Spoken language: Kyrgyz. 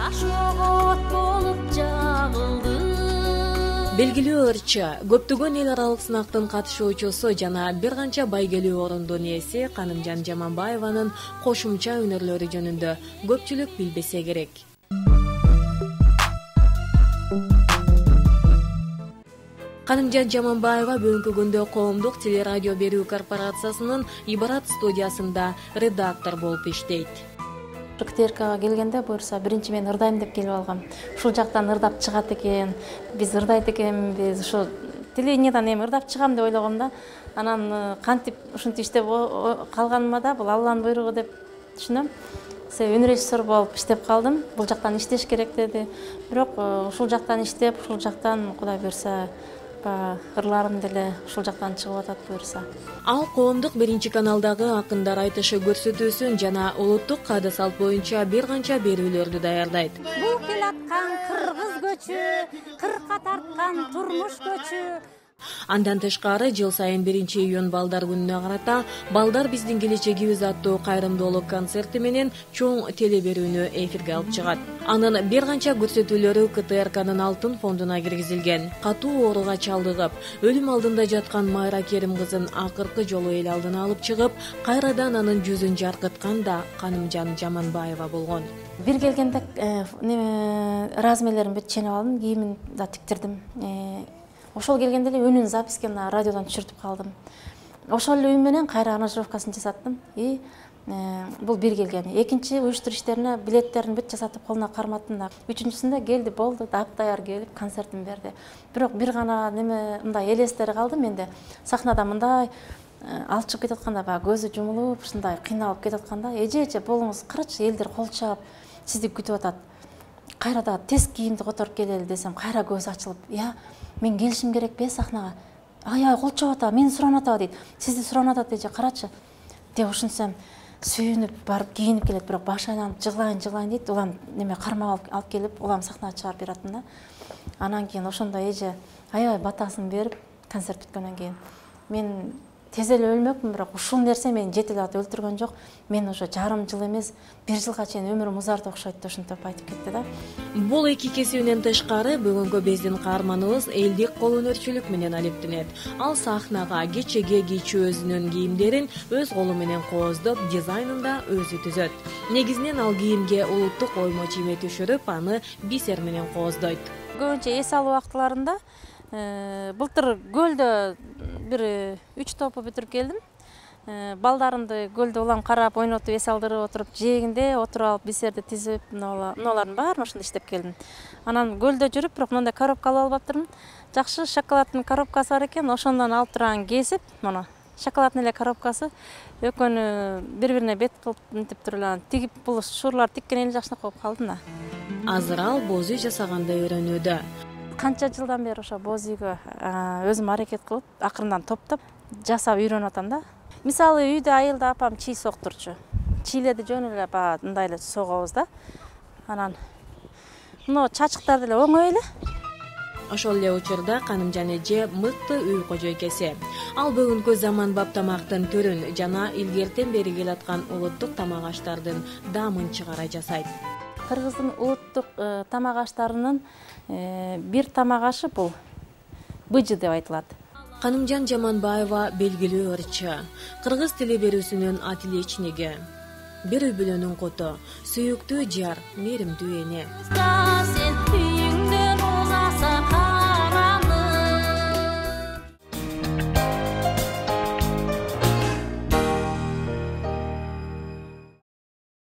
жашоого от болуп жагылды. Белгилүү ырчы, көптөгөн эл аралык сынактын катышуучусу жана бир канча байгелүү орундун ээси Канымжан Жаманбаеванын кошумча өнөрлөрү жөнүндө көпчүлүк билбесе керек. Канымжан Жаманбаева бүгүнкү күндө Коомдук телерадио берүү корпорациясынын Ибарат студиясында редактор болуп иштейт. КТРКга келгенде буюрса биринчи мен ырдайм деп келип алгам. Ушул жактан ырдап чыгат экен, биз ырдайт экенбиз, ошо телевидениедан эми ырдап чыгам деп ойлогом да. Анан кантип ушинтип иштеп калганыма да бул Алланын буйругу деп түшүнөм. Өнөр режиссер болуп иштеп калдым. Бул жактан иштеш керек деди. Бирок ушул жактан иштеп, ушул жактан Кудай буйрса ырларым деле ушул жактан чыгып атат буюрса. Ал Коомдук биринчи каналдагы акындар айтышы көрсөтүүсүн жана улуттук каада салт боюнча бир канча берүүлөрдү даярдайт. Бул келаткан кыргыз көчү, кыркка тарткан турмуш көчү. Андан тышкары жыл сайын 1-июнь балдар күнүнө карата "Балдар биздин келечегибиз" аттуу кайрымдуулук концерти менен чоң телеберүүнү эфирге алып чыгат. Анын бир канча көрсөтүүлөрү КТРКнын алтын фондуна киргизилген. Катуу ооруга чалдыгып, өлүм алдында жаткан Майра Керим кызын акыркы жолу эл алдына алып чыгып, кайрадан анын жүзүн жаркыткан да Канымжан Жаманбаева болгон. Бир келгенде размерлерин бүт ченеп алдым, кийимин да тиктирдим. Ошол келгенде эле үнүн запискен радиодон түшүртүп калдым. Ошол эле үй менен кайра аранжировкасын жасаттым. Бул бир келгени. Экинчи уюштуруш иштерине билеттерин бүт жасатып колуна карматтым да. Үчүнчүсүндө келди, болду, даяр келип концертин берди. Бирок бир гана мындай элестери калды менде. Сахнада мындай алчып кетип атканда, көзү жумулуп, ушундай кыйналып кетип атканда, эже болуңуз, карачы, элдер кол чаап сизди күтүп атат. Кайрада тез кийимди которуп келели десем, кайра көзү ачылып, мен келишим керекпи сахнага? Ай, кол чаап атат, мени суранып атат дейт. Сизди суранып атат эже, карачы. Деп ушунсам, сүйүнүп барып кийинип келет, бирок башы айланып жыглайын дейт. Улам кармап алып келип, улам сахнага чыгарып бератым да. Анан кийин ошондо эже аябай батасын берип, концерт бүткөндөн кийин мен тез эле өлмөкмүн, бирок ушул нерсе мени жетелеп атып өлтүргөн жок. Мен ошо жарым жыл эмес, 1 жылга чейин өмүрүм узарды окшойт деп ушинтип айтып кетти да. Бул эки кесибинен тышкары бүгүнкү биздин каарманыбыз элдик кол өнөрчүлүк менен алектенет. Ал сахнага, кечеге кийчү өзүнүн кийимдерин өз колу менен кооздоп, дизайнын да өзү түзөт. Негизинен ал кийимге улуттук оймо чийме түшүрүп, аны бисер менен кооздойт. Көбүнчө эс алуу убактыларында былтыр көлдө бир 3 топу бүтүрүп келдим. Балдарымды көлдө улам карап, ойнотуп, эс алдырып отуруп, жээгинде отуруп алып, бисерди тизип, мыналардын баарын ошондо иштеп келдим. Анан көлдө жүрүп, бирок мындай коробка алып албаптырмын. Жакшы шоколаддын коробкасы бар экен, ошондон алып турган кесип, мына шоколаддын эле коробкасы, экөөнү бири-бирине бет кылып мынтип туруп тигип, бул шуурлар тиккен эле жакшынакай болуп калдым да. Азыр ал боз үй жасаганды үйрөнүүдө. Канча жылдан бери ошо боз үйгө өзүм аракет кылып, акырындан топтоп жасап үйрөнүп атам да. Мисалы үйдө айылда апам чий соктурчу. Чийлерди жөн эле мындай эле согобуз да. Анан чачыктарды эле оңой эле. Ошол эле учурда Канымжан эже мыкты үй кожойкеси. Ал бүгүнкү заманбап тамактын түрүн жана илгертен бери келаткан улуттук тамак аштардын дамын чыгара жасайт. Кыргыздын улуттук тамак аштарынын бир тамак ашы бул быжы деп айтылат. Канымжан Жаманбаева белгилүү ырчы. Кыргыз телеберүүсүнүн отличниги. Бир үй бүлөнүн куту, сүйүктүү жар, меримдүү эне.